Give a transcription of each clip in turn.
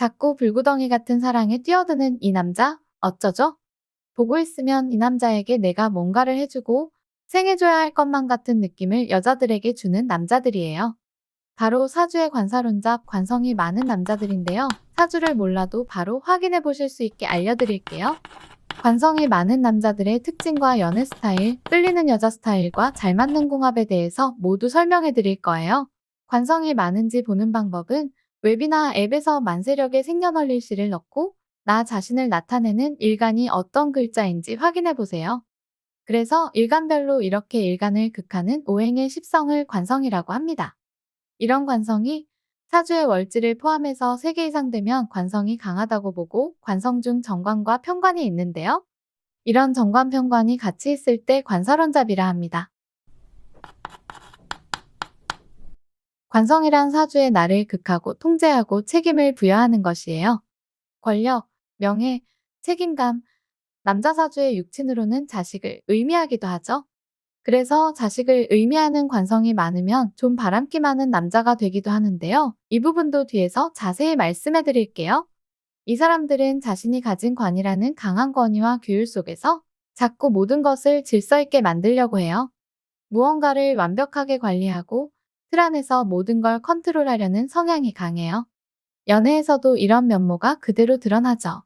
자꾸 불구덩이 같은 사랑에 뛰어드는 이 남자, 어쩌죠? 보고 있으면 이 남자에게 내가 뭔가를 해주고 생해줘야 할 것만 같은 느낌을 여자들에게 주는 남자들이에요. 바로 사주의 관사론잡, 관성이 많은 남자들인데요. 사주를 몰라도 바로 확인해 보실 수 있게 알려드릴게요. 관성이 많은 남자들의 특징과 연애 스타일, 끌리는 여자 스타일과 잘 맞는 궁합에 대해서 모두 설명해 드릴 거예요. 관성이 많은지 보는 방법은 웹이나 앱에서 만세력의 생년월일시를 넣고 나 자신을 나타내는 일간이 어떤 글자인지 확인해 보세요. 그래서 일간별로 이렇게 일간을 극하는 오행의 십성을 관성이라고 합니다. 이런 관성이 사주의 월지를 포함해서 3개 이상 되면 관성이 강하다고 보고 관성 중 정관과 편관이 있는데요. 이런 정관, 편관이 같이 있을 때 관사론잡이라 합니다. 관성이란 사주의 나를 극하고 통제하고 책임을 부여하는 것이에요. 권력, 명예, 책임감, 남자 사주의 육친으로는 자식을 의미하기도 하죠. 그래서 자식을 의미하는 관성이 많으면 좀 바람기 많은 남자가 되기도 하는데요. 이 부분도 뒤에서 자세히 말씀해 드릴게요. 이 사람들은 자신이 가진 관이라는 강한 권위와 규율 속에서 자꾸 모든 것을 질서 있게 만들려고 해요. 무언가를 완벽하게 관리하고 틀 안에서 모든 걸 컨트롤하려는 성향이 강해요. 연애에서도 이런 면모가 그대로 드러나죠.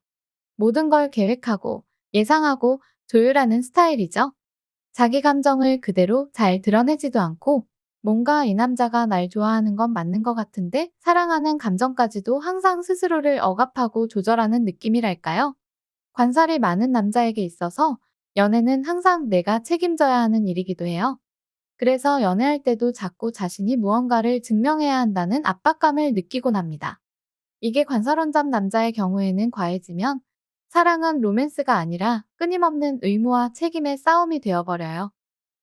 모든 걸 계획하고 예상하고 조율하는 스타일이죠. 자기 감정을 그대로 잘 드러내지도 않고 뭔가 이 남자가 날 좋아하는 건 맞는 것 같은데 사랑하는 감정까지도 항상 스스로를 억압하고 조절하는 느낌이랄까요? 관살이 많은 남자에게 있어서 연애는 항상 내가 책임져야 하는 일이기도 해요. 그래서 연애할 때도 자꾸 자신이 무언가를 증명해야 한다는 압박감을 느끼곤 합니다. 이게 관사론잡 남자의 경우에는 과해지면 사랑은 로맨스가 아니라 끊임없는 의무와 책임의 싸움이 되어버려요.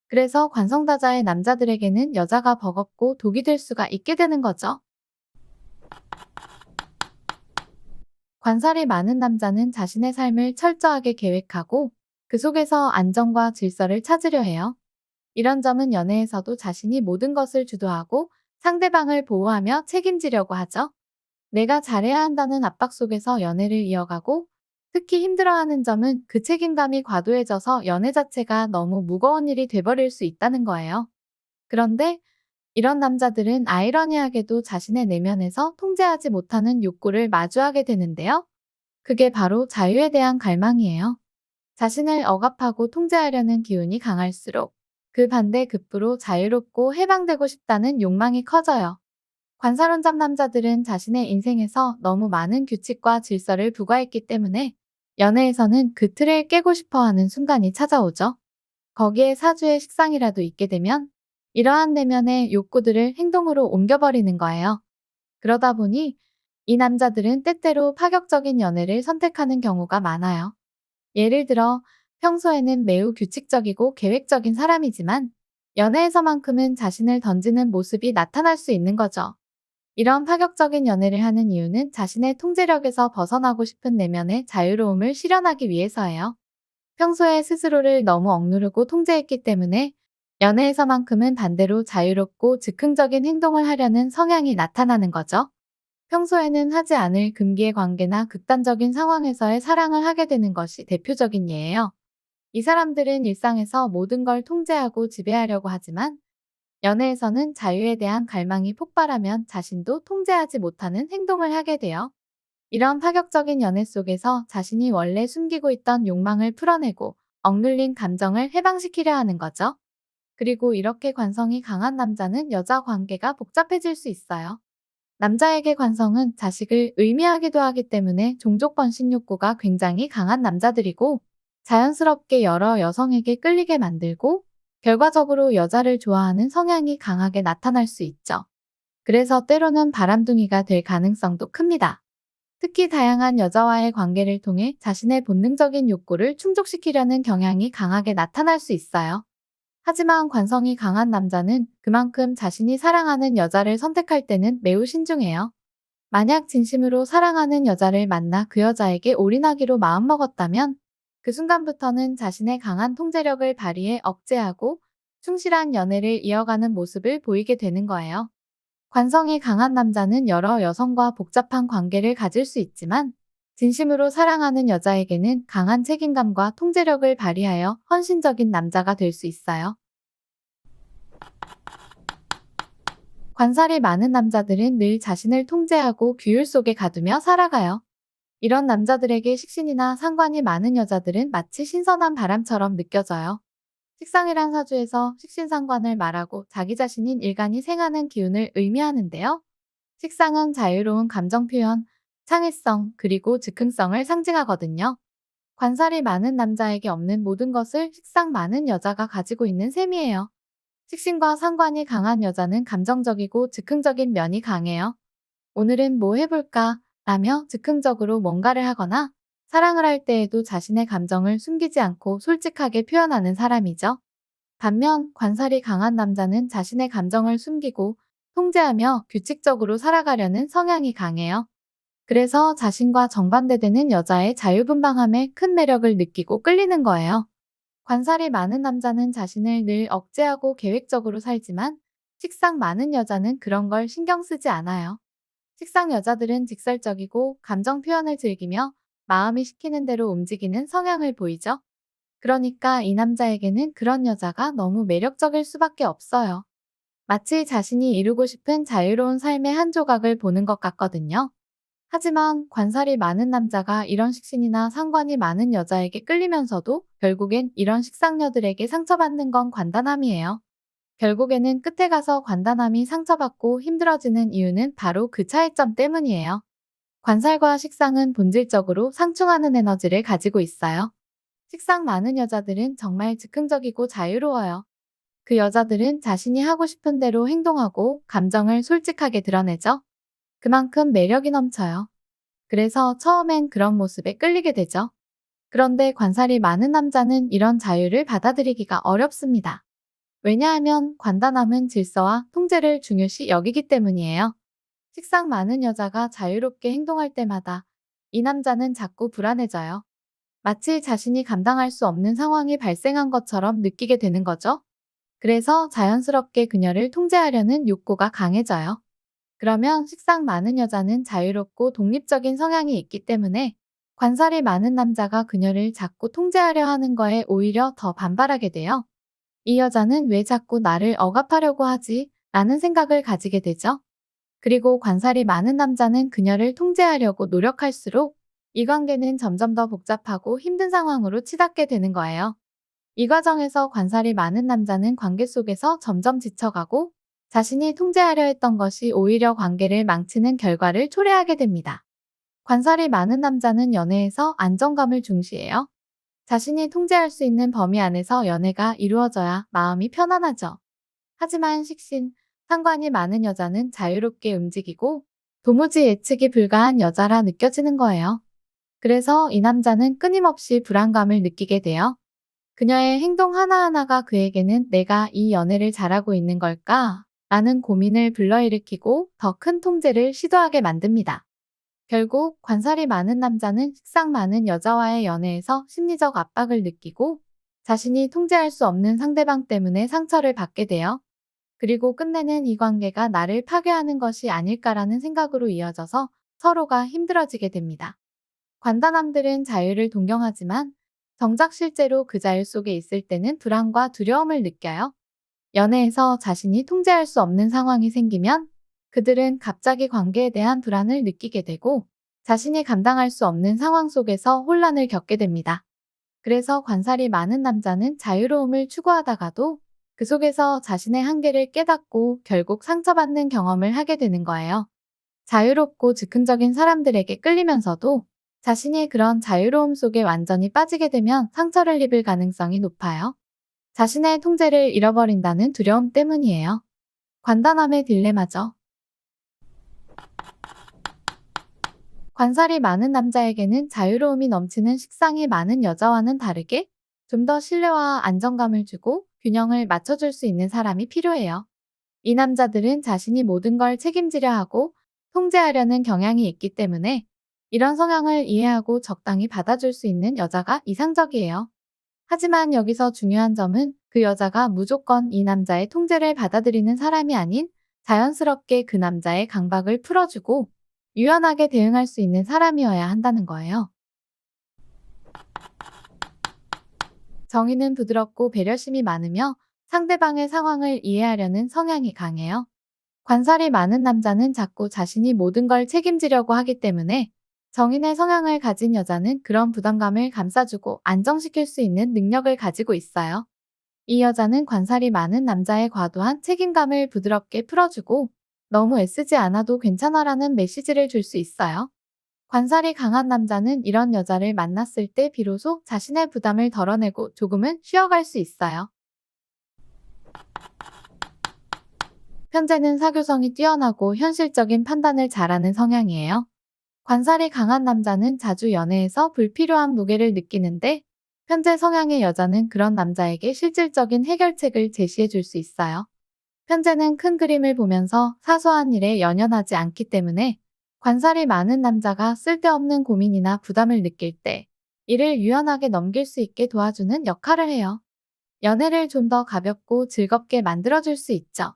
그래서 관성다자의 남자들에게는 여자가 버겁고 독이 될 수가 있게 되는 거죠. 관살이 많은 남자는 자신의 삶을 철저하게 계획하고 그 속에서 안정과 질서를 찾으려 해요. 이런 점은 연애에서도 자신이 모든 것을 주도하고 상대방을 보호하며 책임지려고 하죠. 내가 잘해야 한다는 압박 속에서 연애를 이어가고 특히 힘들어하는 점은 그 책임감이 과도해져서 연애 자체가 너무 무거운 일이 돼버릴 수 있다는 거예요. 그런데 이런 남자들은 아이러니하게도 자신의 내면에서 통제하지 못하는 욕구를 마주하게 되는데요. 그게 바로 자유에 대한 갈망이에요. 자신을 억압하고 통제하려는 기운이 강할수록 그 반대 급부로 자유롭고 해방되고 싶다는 욕망이 커져요. 관사론잡 남자들은 자신의 인생에서 너무 많은 규칙과 질서를 부과했기 때문에 연애에서는 그 틀을 깨고 싶어 하는 순간이 찾아오죠. 거기에 사주의 식상이라도 있게 되면 이러한 내면의 욕구들을 행동으로 옮겨버리는 거예요. 그러다 보니 이 남자들은 때때로 파격적인 연애를 선택하는 경우가 많아요. 예를 들어 평소에는 매우 규칙적이고 계획적인 사람이지만 연애에서만큼은 자신을 던지는 모습이 나타날 수 있는 거죠. 이런 파격적인 연애를 하는 이유는 자신의 통제력에서 벗어나고 싶은 내면의 자유로움을 실현하기 위해서예요. 평소에 스스로를 너무 억누르고 통제했기 때문에 연애에서만큼은 반대로 자유롭고 즉흥적인 행동을 하려는 성향이 나타나는 거죠. 평소에는 하지 않을 금기의 관계나 극단적인 상황에서의 사랑을 하게 되는 것이 대표적인 예예요. 이 사람들은 일상에서 모든 걸 통제하고 지배하려고 하지만 연애에서는 자유에 대한 갈망이 폭발하면 자신도 통제하지 못하는 행동을 하게 돼요. 이런 파격적인 연애 속에서 자신이 원래 숨기고 있던 욕망을 풀어내고 억눌린 감정을 해방시키려 하는 거죠. 그리고 이렇게 관성이 강한 남자는 여자 관계가 복잡해질 수 있어요. 남자에게 관성은 자식을 의미하기도 하기 때문에 종족 번식 욕구가 굉장히 강한 남자들이고 자연스럽게 여러 여성에게 끌리게 만들고 결과적으로 여자를 좋아하는 성향이 강하게 나타날 수 있죠. 그래서 때로는 바람둥이가 될 가능성도 큽니다. 특히 다양한 여자와의 관계를 통해 자신의 본능적인 욕구를 충족시키려는 경향이 강하게 나타날 수 있어요. 하지만 관성이 강한 남자는 그만큼 자신이 사랑하는 여자를 선택할 때는 매우 신중해요. 만약 진심으로 사랑하는 여자를 만나 그 여자에게 올인하기로 마음먹었다면 그 순간부터는 자신의 강한 통제력을 발휘해 억제하고 충실한 연애를 이어가는 모습을 보이게 되는 거예요. 관성이 강한 남자는 여러 여성과 복잡한 관계를 가질 수 있지만 진심으로 사랑하는 여자에게는 강한 책임감과 통제력을 발휘하여 헌신적인 남자가 될 수 있어요. 관살이 많은 남자들은 늘 자신을 통제하고 규율 속에 가두며 살아가요. 이런 남자들에게 식신이나 상관이 많은 여자들은 마치 신선한 바람처럼 느껴져요. 식상이란 사주에서 식신상관을 말하고 자기 자신인 일간이 생하는 기운을 의미하는데요. 식상은 자유로운 감정 표현, 창의성, 그리고 즉흥성을 상징하거든요. 관살이 많은 남자에게 없는 모든 것을 식상 많은 여자가 가지고 있는 셈이에요. 식신과 상관이 강한 여자는 감정적이고 즉흥적인 면이 강해요. 오늘은 뭐 해볼까? 라며 즉흥적으로 뭔가를 하거나 사랑을 할 때에도 자신의 감정을 숨기지 않고 솔직하게 표현하는 사람이죠. 반면 관살이 강한 남자는 자신의 감정을 숨기고 통제하며 규칙적으로 살아가려는 성향이 강해요. 그래서 자신과 정반대되는 여자의 자유분방함에 큰 매력을 느끼고 끌리는 거예요. 관살이 많은 남자는 자신을 늘 억제하고 계획적으로 살지만 식상 많은 여자는 그런 걸 신경 쓰지 않아요. 식상 여자들은 직설적이고 감정 표현을 즐기며 마음이 시키는 대로 움직이는 성향을 보이죠. 그러니까 이 남자에게는 그런 여자가 너무 매력적일 수밖에 없어요. 마치 자신이 이루고 싶은 자유로운 삶의 한 조각을 보는 것 같거든요. 하지만 관살이 많은 남자가 이런 식신이나 상관이 많은 여자에게 끌리면서도 결국엔 이런 식상녀들에게 상처받는 건 관단함이에요. 결국에는 끝에 가서 관단함이 상처받고 힘들어지는 이유는 바로 그 차이점 때문이에요. 관살과 식상은 본질적으로 상충하는 에너지를 가지고 있어요. 식상 많은 여자들은 정말 즉흥적이고 자유로워요. 그 여자들은 자신이 하고 싶은 대로 행동하고 감정을 솔직하게 드러내죠. 그만큼 매력이 넘쳐요. 그래서 처음엔 그런 모습에 끌리게 되죠. 그런데 관살이 많은 남자는 이런 자유를 받아들이기가 어렵습니다. 왜냐하면 관단함은 질서와 통제를 중요시 여기기 때문이에요. 식상 많은 여자가 자유롭게 행동할 때마다 이 남자는 자꾸 불안해져요. 마치 자신이 감당할 수 없는 상황이 발생한 것처럼 느끼게 되는 거죠. 그래서 자연스럽게 그녀를 통제하려는 욕구가 강해져요. 그러면 식상 많은 여자는 자유롭고 독립적인 성향이 있기 때문에 관살이 많은 남자가 그녀를 자꾸 통제하려 하는 거에 오히려 더 반발하게 돼요. 이 여자는 왜 자꾸 나를 억압하려고 하지? 라는 생각을 가지게 되죠. 그리고 관살이 많은 남자는 그녀를 통제하려고 노력할수록 이 관계는 점점 더 복잡하고 힘든 상황으로 치닫게 되는 거예요. 이 과정에서 관살이 많은 남자는 관계 속에서 점점 지쳐가고 자신이 통제하려 했던 것이 오히려 관계를 망치는 결과를 초래하게 됩니다. 관살이 많은 남자는 연애에서 안정감을 중시해요. 자신이 통제할 수 있는 범위 안에서 연애가 이루어져야 마음이 편안하죠. 하지만 식신, 상관이 많은 여자는 자유롭게 움직이고 도무지 예측이 불가한 여자라 느껴지는 거예요. 그래서 이 남자는 끊임없이 불안감을 느끼게 돼요. 그녀의 행동 하나하나가 그에게는 내가 이 연애를 잘하고 있는 걸까? 라는 고민을 불러일으키고 더 큰 통제를 시도하게 만듭니다. 결국 관살이 많은 남자는 식상 많은 여자와의 연애에서 심리적 압박을 느끼고 자신이 통제할 수 없는 상대방 때문에 상처를 받게 돼요. 그리고 끝내는 이 관계가 나를 파괴하는 것이 아닐까라는 생각으로 이어져서 서로가 힘들어지게 됩니다. 관단함들은 자유를 동경하지만 정작 실제로 그 자유 속에 있을 때는 불안과 두려움을 느껴요. 연애에서 자신이 통제할 수 없는 상황이 생기면 그들은 갑자기 관계에 대한 불안을 느끼게 되고 자신이 감당할 수 없는 상황 속에서 혼란을 겪게 됩니다. 그래서 관살이 많은 남자는 자유로움을 추구하다가도 그 속에서 자신의 한계를 깨닫고 결국 상처받는 경험을 하게 되는 거예요. 자유롭고 즉흥적인 사람들에게 끌리면서도 자신이 그런 자유로움 속에 완전히 빠지게 되면 상처를 입을 가능성이 높아요. 자신의 통제를 잃어버린다는 두려움 때문이에요. 관단함의 딜레마죠. 관살이 많은 남자에게는 자유로움이 넘치는 식상이 많은 여자와는 다르게 좀 더 신뢰와 안정감을 주고 균형을 맞춰줄 수 있는 사람이 필요해요. 이 남자들은 자신이 모든 걸 책임지려 하고 통제하려는 경향이 있기 때문에 이런 성향을 이해하고 적당히 받아줄 수 있는 여자가 이상적이에요. 하지만 여기서 중요한 점은 그 여자가 무조건 이 남자의 통제를 받아들이는 사람이 아닌 자연스럽게 그 남자의 강박을 풀어주고 유연하게 대응할 수 있는 사람이어야 한다는 거예요. 정의는 부드럽고 배려심이 많으며 상대방의 상황을 이해하려는 성향이 강해요. 관살이 많은 남자는 자꾸 자신이 모든 걸 책임지려고 하기 때문에 정인의 성향을 가진 여자는 그런 부담감을 감싸주고 안정시킬 수 있는 능력을 가지고 있어요. 이 여자는 관살이 많은 남자의 과도한 책임감을 부드럽게 풀어주고 너무 애쓰지 않아도 괜찮아라는 메시지를 줄 수 있어요. 관살이 강한 남자는 이런 여자를 만났을 때 비로소 자신의 부담을 덜어내고 조금은 쉬어갈 수 있어요. 편재는 사교성이 뛰어나고 현실적인 판단을 잘하는 성향이에요. 관살이 강한 남자는 자주 연애에서 불필요한 무게를 느끼는데 편재 성향의 여자는 그런 남자에게 실질적인 해결책을 제시해 줄 수 있어요. 편재는 큰 그림을 보면서 사소한 일에 연연하지 않기 때문에 관살이 많은 남자가 쓸데없는 고민이나 부담을 느낄 때 이를 유연하게 넘길 수 있게 도와주는 역할을 해요. 연애를 좀 더 가볍고 즐겁게 만들어줄 수 있죠.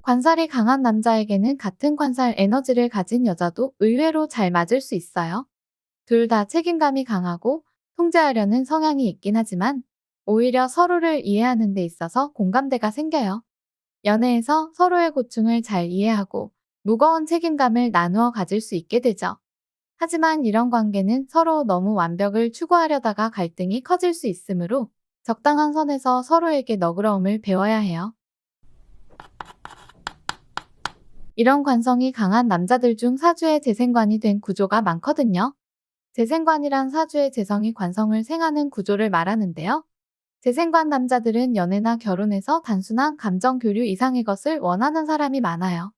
관살이 강한 남자에게는 같은 관살 에너지를 가진 여자도 의외로 잘 맞을 수 있어요. 둘 다 책임감이 강하고 통제하려는 성향이 있긴 하지만 오히려 서로를 이해하는 데 있어서 공감대가 생겨요. 연애에서 서로의 고충을 잘 이해하고 무거운 책임감을 나누어 가질 수 있게 되죠. 하지만 이런 관계는 서로 너무 완벽을 추구하려다가 갈등이 커질 수 있으므로 적당한 선에서 서로에게 너그러움을 배워야 해요. 이런 관성이 강한 남자들 중 사주의 재생관이 된 구조가 많거든요. 재생관이란 사주의 재성이 관성을 생하는 구조를 말하는데요. 재생관 남자들은 연애나 결혼에서 단순한 감정 교류 이상의 것을 원하는 사람이 많아요.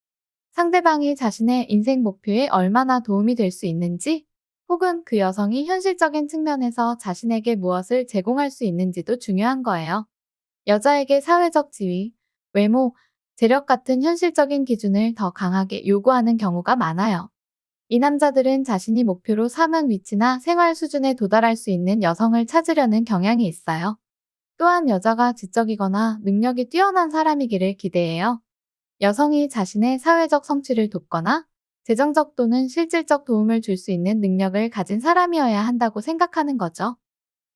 상대방이 자신의 인생 목표에 얼마나 도움이 될 수 있는지, 혹은 그 여성이 현실적인 측면에서 자신에게 무엇을 제공할 수 있는지도 중요한 거예요. 여자에게 사회적 지위, 외모, 재력 같은 현실적인 기준을 더 강하게 요구하는 경우가 많아요. 이 남자들은 자신이 목표로 삼은 위치나 생활 수준에 도달할 수 있는 여성을 찾으려는 경향이 있어요. 또한 여자가 지적이거나 능력이 뛰어난 사람이기를 기대해요. 여성이 자신의 사회적 성취를 돕거나 재정적 또는 실질적 도움을 줄 수 있는 능력을 가진 사람이어야 한다고 생각하는 거죠.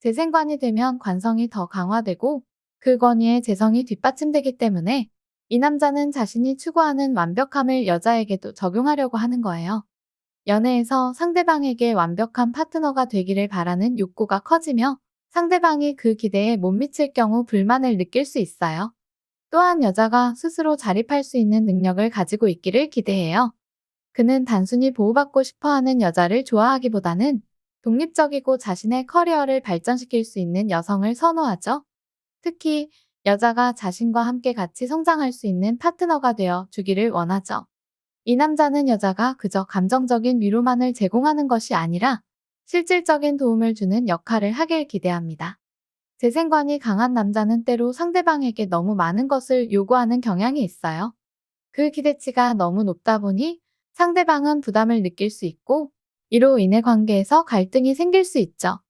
재생관이 되면 관성이 더 강화되고 그 권위에 재성이 뒷받침되기 때문에 이 남자는 자신이 추구하는 완벽함을 여자에게도 적용하려고 하는 거예요. 연애에서 상대방에게 완벽한 파트너가 되기를 바라는 욕구가 커지며 상대방이 그 기대에 못 미칠 경우 불만을 느낄 수 있어요. 또한 여자가 스스로 자립할 수 있는 능력을 가지고 있기를 기대해요. 그는 단순히 보호받고 싶어하는 여자를 좋아하기보다는 독립적이고 자신의 커리어를 발전시킬 수 있는 여성을 선호하죠. 특히 여자가 자신과 함께 같이 성장할 수 있는 파트너가 되어 주기를 원하죠. 이 남자는 여자가 그저 감정적인 위로만을 제공하는 것이 아니라 실질적인 도움을 주는 역할을 하길 기대합니다. 재생관이 강한 남자는 때로 상대방에게 너무 많은 것을 요구하는 경향이 있어요. 그 기대치가 너무 높다 보니 상대방은 부담을 느낄 수 있고 이로 인해 관계에서 갈등이 생길 수 있죠.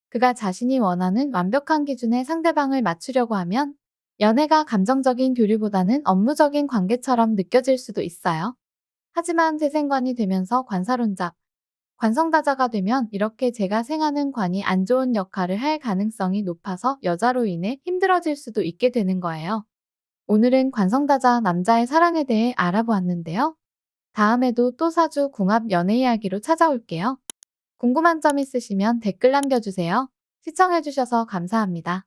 그가 자신이 원하는 완벽한 기준에 상대방을 맞추려고 하면 연애가 감정적인 교류보다는 업무적인 관계처럼 느껴질 수도 있어요. 하지만 재생관이 되면서 관사론자, 관성다자가 되면 이렇게 제가 생하는 관이 안 좋은 역할을 할 가능성이 높아서 여자로 인해 힘들어질 수도 있게 되는 거예요. 오늘은 관성다자 남자의 사랑에 대해 알아보았는데요. 다음에도 또 사주 궁합 연애 이야기로 찾아올게요. 궁금한 점 있으시면 댓글 남겨주세요. 시청해주셔서 감사합니다.